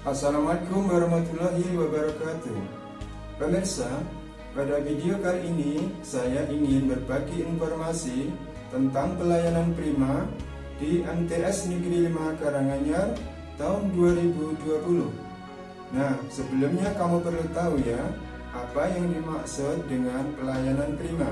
Assalamualaikum warahmatullahi wabarakatuh. Pemirsa, pada video kali ini saya ingin berbagi informasi tentang pelayanan prima di MTS Negeri 5 Karanganyar tahun 2020. Nah, sebelumnya kamu perlu tahu ya, apa yang dimaksud dengan pelayanan prima.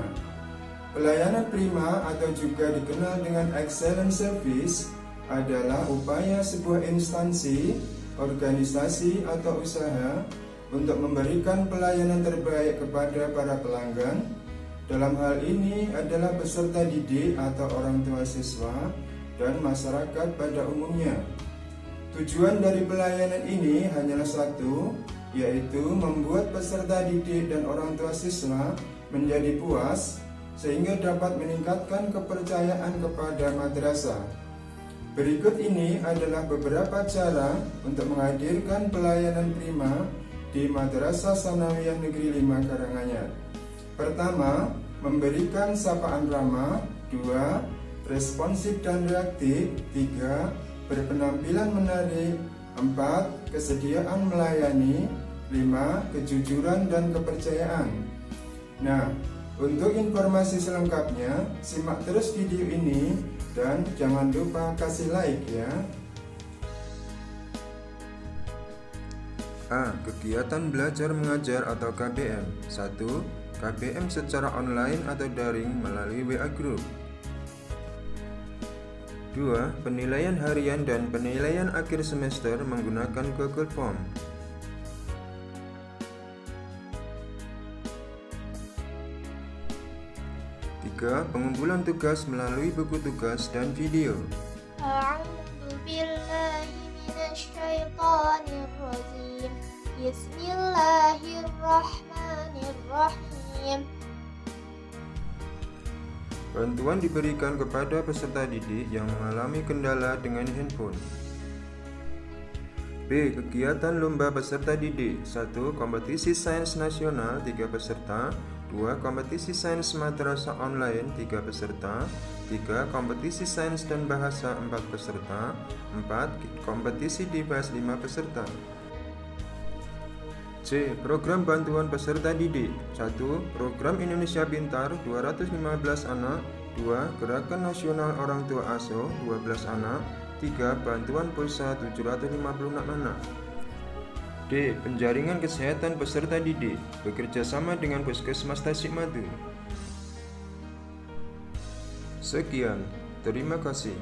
Pelayanan prima atau juga dikenal dengan excellent service adalah upaya sebuah instansi, organisasi atau usaha untuk memberikan pelayanan terbaik kepada para pelanggan. Dalam hal ini adalah peserta didik atau orang tua siswa dan masyarakat pada umumnya. Tujuan dari pelayanan ini hanyalah satu, yaitu membuat peserta didik dan orang tua siswa menjadi puas sehingga dapat meningkatkan kepercayaan kepada madrasah. Berikut ini adalah beberapa cara untuk menghadirkan pelayanan prima di Madrasah Tsanawiyah Negeri 5 Karanganyar. Pertama, memberikan sapaan ramah. 2, responsif dan reaktif. 3, berpenampilan menarik. 4, kesediaan melayani. 5, kejujuran dan kepercayaan. Nah, untuk informasi selengkapnya, simak terus video ini dan jangan lupa kasih like ya. A. Kegiatan belajar mengajar atau KBM. 1. KBM secara online atau daring melalui WA Group. 2. Penilaian harian dan penilaian akhir semester menggunakan Google Form. 3. Pengumpulan tugas melalui buku tugas dan video. A'udzu billahi minasyaitonir rajim. Bismillahirrahmanirrahim. Bantuan diberikan kepada peserta didik yang mengalami kendala dengan handphone. B. Kegiatan lomba peserta didik. 1. Kompetisi sains nasional 3 peserta. 2. Kompetisi sains madrasah online 3 peserta. 3. Kompetisi sains dan bahasa 4 peserta. 4. Kompetisi device 5 peserta. C. Program bantuan peserta didik. 1. Program Indonesia Pintar 215 anak. 2. Gerakan Nasional Orang Tua Asuh 12 anak. 3. Bantuan pulsa 756 anak. D. Penjaringan kesehatan peserta didik bekerja sama dengan Puskesmas Tasikmadu. Sekian, terima kasih.